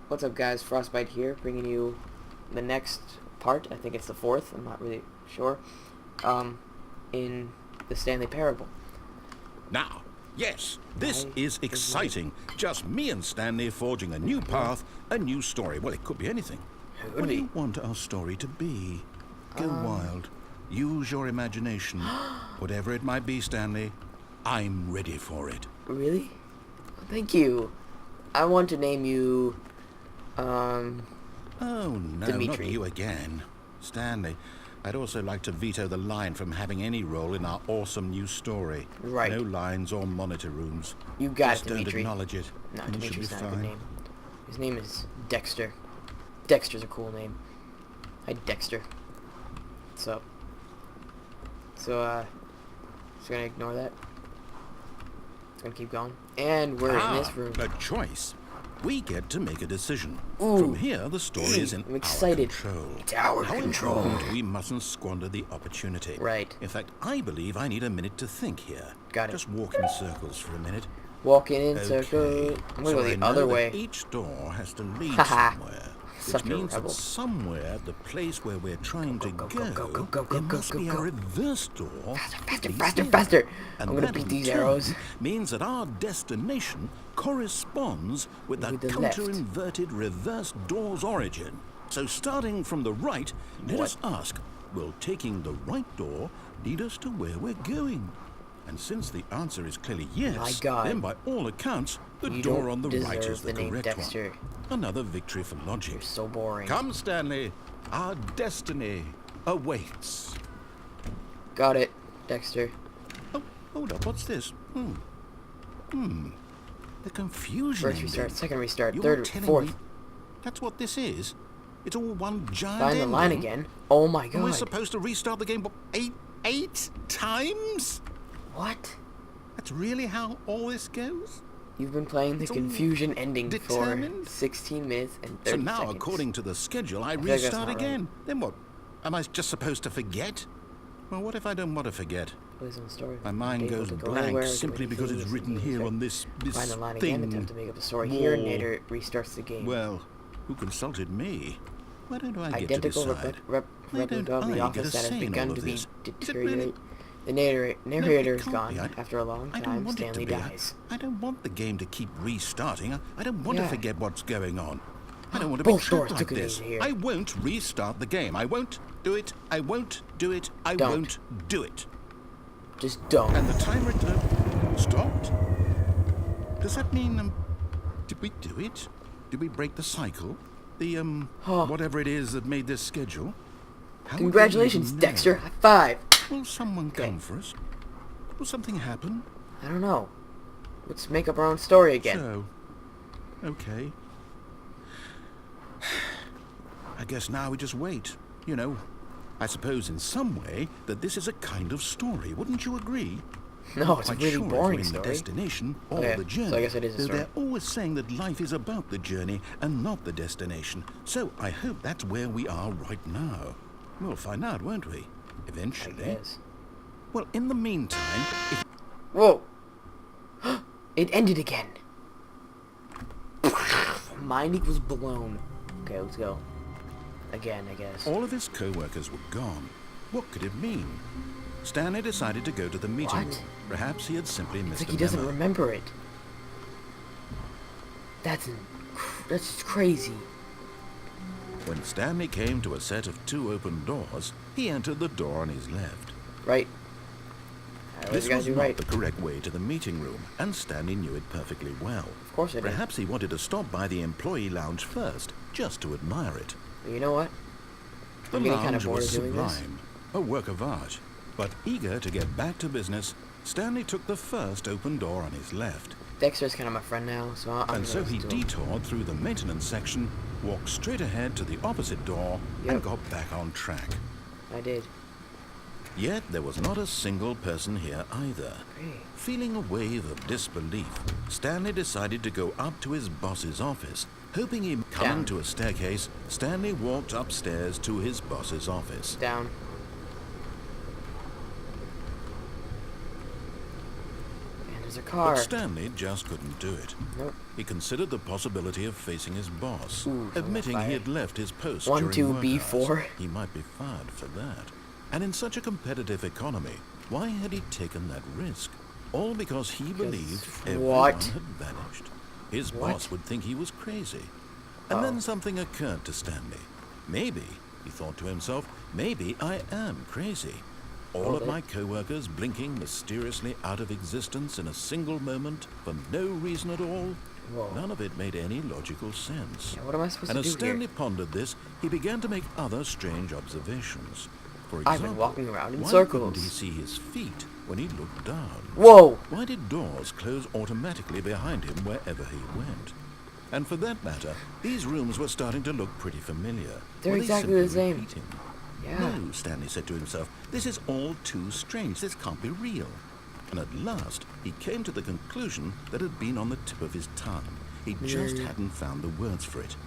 What's up, guys? Frostbite here, bringing you the next part. I think it's the fourth. I'm not really sure. In the Stanley Parable. Now, yes, this is exciting. Just me and Stanley forging a new path, a new story. Well, it could be anything. What do you want our story to be? Go wild. Use your imagination. Whatever it might be, Stanley, I'm ready for it. Really? Thank you. I want to name you, Oh, no, Dimitri. not you again. Stanley, I'd also like to veto the line from having any role in our awesome new story. Right. No lines or monitor rooms. You got Just it, don't Dimitri. acknowledge it. No, and it should Dimitri's be not a good fine. name. His name is Dexter. Dexter's a cool name. Hi, Dexter. What's up? So, just gonna ignore that. It's gonna keep going. And we're in this room. A choice. We get to make a decision. Ooh. From here, the story is in I'm excited. our control. It's our How control. important we mustn't squander the opportunity. Right. In fact, I believe I need a minute to think here. Got it. Just walk in circles for a minute. Walking in Okay. circle. I'm gonna So go I the know other that way. each door has to lead Haha. somewhere. Such Which a means rebel. that somewhere, the place where we're trying to Go, go, go, there must be a go. reverse door. Faster, that leads faster, in. faster. And I'm gonna that beat in these turn arrows. means that our destination corresponds with the With the left. counter-inverted reverse door's origin. So starting from the right, let us ask, will taking the right door lead us to where we're going? And since the answer is clearly yes, My God. then by all accounts, the You door don't on the right deserve is the the name correct Dexter. one. Another victory for logic. You're so boring. Come, Stanley. Our destiny awaits. Got it, Dexter. Oh, hold up. What's this? The confusion. First restart, ending. second restart, You're third, telling fourth. me that's what this is? It's all one giant Find the line ending? again. Oh my And we're God. supposed to restart the game eight times? What? That's really how all this goes? You've been playing the It's all confusion ending determined? for 16 minutes and 30 So now, seconds. according to the schedule, I feel like that's restart not right. again. Then what? Am I just supposed to forget? Well, what if I don't want to forget? Plays on the story. My mind Able goes to go blank anywhere, simply do because anything, it's listen written to here music. on this Find the line thing. again, attempt to make up a story here, Wall. Nader restarts the game. Well, who consulted me? Why don't I get Identical to decide? Why replica don't of the I office get a that has say in begun all to of be this? Is it deteriorated. really? The narrator is can't gone. be. After a long I don't time, want Stanley it to be. dies. I don't want the game to keep restarting. I don't want to Yeah. forget what's going on. I don't want to be Both trapped doors like took it this. easy here. I won't restart the game. I won't do it. I won't do it. I Don't. won't do it. Just don't. And the timer stopped? Does that mean, did we do it? Did we break the cycle? The, whatever it is that made this schedule? How would we Congratulations, even know? Dexter. High five. Will someone Okay. come for us? Will something happen? I don't know. Let's make up our own story again. So, okay. I guess now we just wait. You know, I suppose in some way that this is a kind of story. Wouldn't you agree? No, it's a Quite really sure if boring we're in story. the destination or Okay, the journey. so I guess it is a though story. They're always saying that life is about the journey and not the destination. So I hope that's where we are right now. We'll find out, won't we? I Eventually. guess. Well, in the meantime, if Whoa! It ended again. Mind equals blown. Okay, let's go. Again, I guess. all of his co-workers were gone, what could it mean? Stanley decided to go to the meeting What? room. Perhaps he had simply It's missed like a he doesn't memo. remember it. That's just crazy. When Stanley came to a set of 2 open doors, he entered the door on his left. Right. I always This gotta was do not right. the correct way to the meeting room, and Stanley knew it perfectly well. Of course I did. Perhaps he wanted to stop by the employee lounge first, just to admire it. But you know what? The I'm getting kind lounge of bored was of doing this. sublime, a work of art. But eager to get back to business, Stanley took the first open door on his left. Dexter's kind of my friend now, so I'm And so gonna he listen to him. detoured through the maintenance section, walked straight ahead to the opposite door, Yep. and got back on track. I did. Yet there was not a single person here either. Great. Feeling a wave of disbelief, Stanley decided to go up to his boss's office. Hoping he'd come Down. to a staircase, Stanley walked upstairs to his boss's office. Down. a car. But Stanley just couldn't do it. Nope. He considered the possibility of facing his boss, Ooh, admitting he had left his post 1, during 2, work B4. hours. He might be fired for that. And in such a competitive economy, why had he taken that risk? All because he believed everyone had vanished. His boss would think he was crazy. And then something occurred to Stanley. Maybe, he thought to himself, maybe I am crazy. All of my co-workers blinking mysteriously out of existence in a single moment for no reason at all. Whoa. None of it made any logical sense. Yeah, what am I supposed and to do as Stanley here? pondered this, he began to make other strange observations. For I've example, been walking around in why circles. couldn't he see his feet when he looked down? Whoa! Why did doors close automatically behind him wherever he went? And for that matter, these rooms were starting to look pretty familiar. They're Were they exactly simply the same. repeating? Yeah. No, Stanley said to himself, this is all too strange. This can't be real. And at last, he came to the conclusion that had been on the tip of his tongue. He just hadn't found the words for it.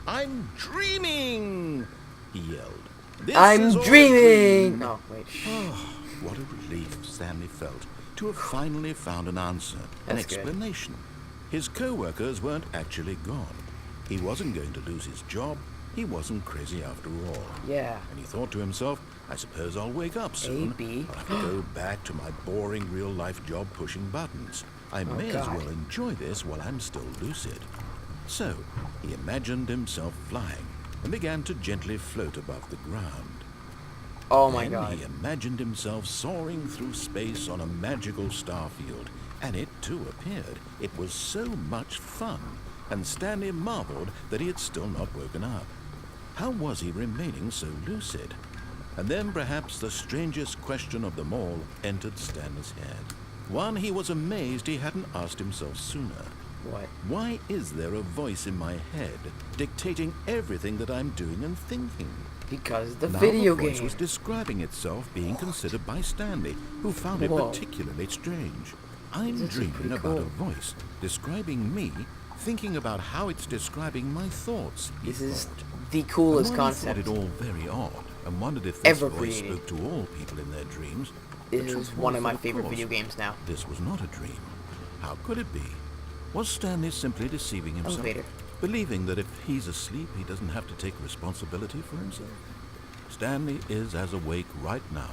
I'm dreaming! He yelled. I'm dreaming! Oh, wait. Oh, what a relief Stanley felt to have finally found an answer, an explanation. His co-workers weren't actually gone. He wasn't going to lose his job. He wasn't crazy after all. Yeah. And he thought to himself, I suppose I'll wake up soon. Maybe. I'll have to go back to my boring real-life job pushing buttons. I may as well enjoy this while I'm still lucid. So, he imagined himself flying and began to gently float above the ground. Oh my God. He imagined himself soaring through space on a magical star field, and it too appeared. It was so much fun, and Stanley marveled that he had still not woken up. How was he remaining so lucid? And then perhaps the strangest question of them all entered Stanley's head. One he was amazed he hadn't asked himself sooner. What? Why is there a voice in my head dictating everything that I'm doing and thinking? Because the Now video the voice game was describing itself being considered by Stanley, who found it particularly strange. I'm dreaming about a voice describing me, thinking about how it's describing my thoughts. This is the coolest concept. He thought it all very odd and wondered if this voice created. spoke to all people in their dreams. It is one of my favorite course, video games now. This was not a dream. How could it be? Was Stanley simply deceiving himself? Elevator. Believing that if he's asleep, he doesn't have to take responsibility for himself? Stanley is as awake right now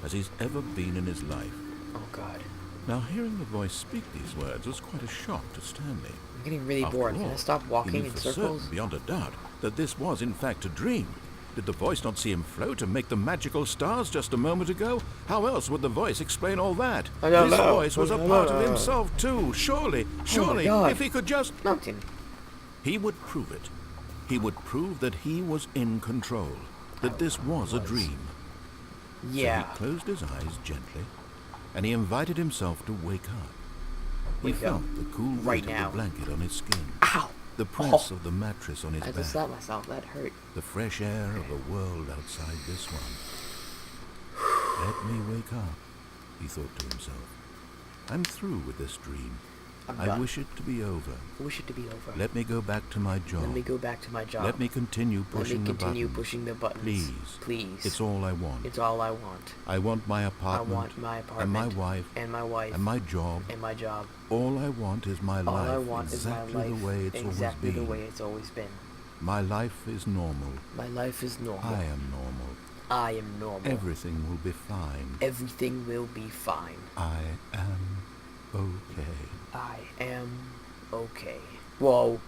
as he's ever been in his life. Oh God. Now, hearing the voice speak these words was quite a shock to Stanley. I'm getting really bored. Can I stop walking in circles? Certain, beyond a doubt, that this was in fact a dream. Did the voice not see him float and make the magical stars just a moment ago? How else would the voice explain all that? I don't This know. voice was a part of himself too. Surely, if he could just... Nothing. He would prove it. He would prove that he was in control. That this was a dream. Yeah. So he closed his eyes gently, and he invited himself to wake up. He felt the cool weight of the blanket on his skin. Ow! The press of the mattress on his I back. just slapped myself. That hurt. The fresh air of the world outside this one. Let me wake up, he thought to himself. I'm through with this dream. I wish it to be over. I wish it to be over. Let me go back to my job. Let me go back to my job. Let me continue pushing the buttons. pushing the buttons. Please. Please. It's all I want. It's all I want. I want my apartment. I want my apartment. And my wife. And my wife. And my job. And my job. All I want is my life. All I want is my life. The way it's exactly always been. the way it's always been. My life is normal. My life is normal. I am normal. I am normal. Everything will be fine. Everything will be fine. I am okay. I am okay. Whoa.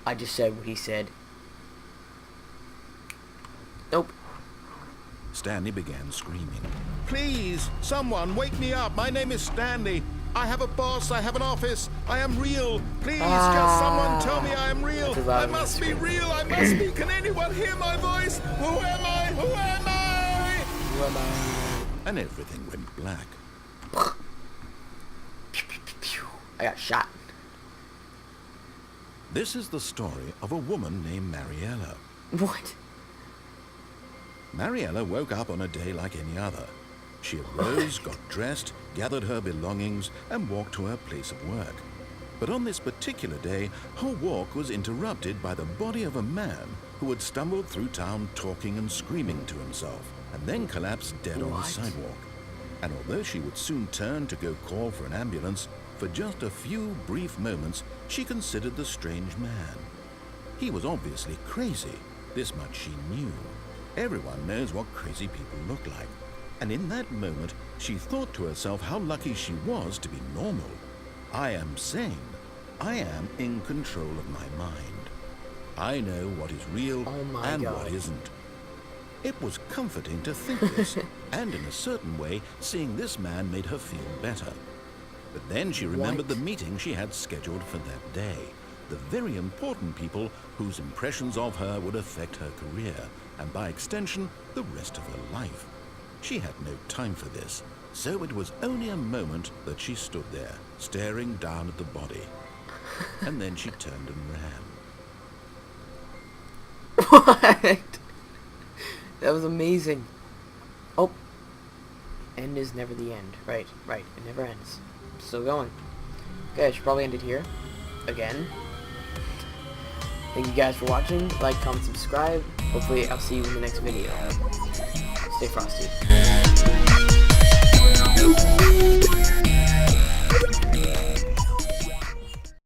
I just said what he said. Nope. Stanley began screaming. Please, someone, wake me up. My name is Stanley. I have a boss. I have an office. I am real. Please, just someone tell me I am real. I must be real. I must be. Can anyone hear my voice? Who am I? Who am I? Who am I? And everything went black. I got shot. This is the story of a woman named Mariella. What? Mariella woke up on a day like any other. She arose, got dressed, gathered her belongings, and walked to her place of work. But on this particular day, her walk was interrupted by the body of a man who had stumbled through town talking and screaming to himself, and then collapsed dead on the sidewalk. And although she would soon turn to go call for an ambulance, for just a few brief moments she considered the strange man. He was obviously crazy. This much she knew. Everyone knows what crazy people look like. And in that moment, she thought to herself how lucky she was to be normal. I am sane. I am in control of my mind. I know what is real and what isn't. It was comforting to think this, and in a certain way, seeing this man made her feel better. But then she remembered the meeting she had scheduled for that day. The very important people whose impressions of her would affect her career, and by extension, the rest of her life. She had no time for this, so it was only a moment that she stood there, staring down at the body. And then she turned and ran. What? That was amazing. Oh. End is never the end. Right. It never ends. Still going. Okay, I should probably end it here. Again. Thank you guys for watching. Like, comment, subscribe. Hopefully I'll see you in the next video. Stay frosty.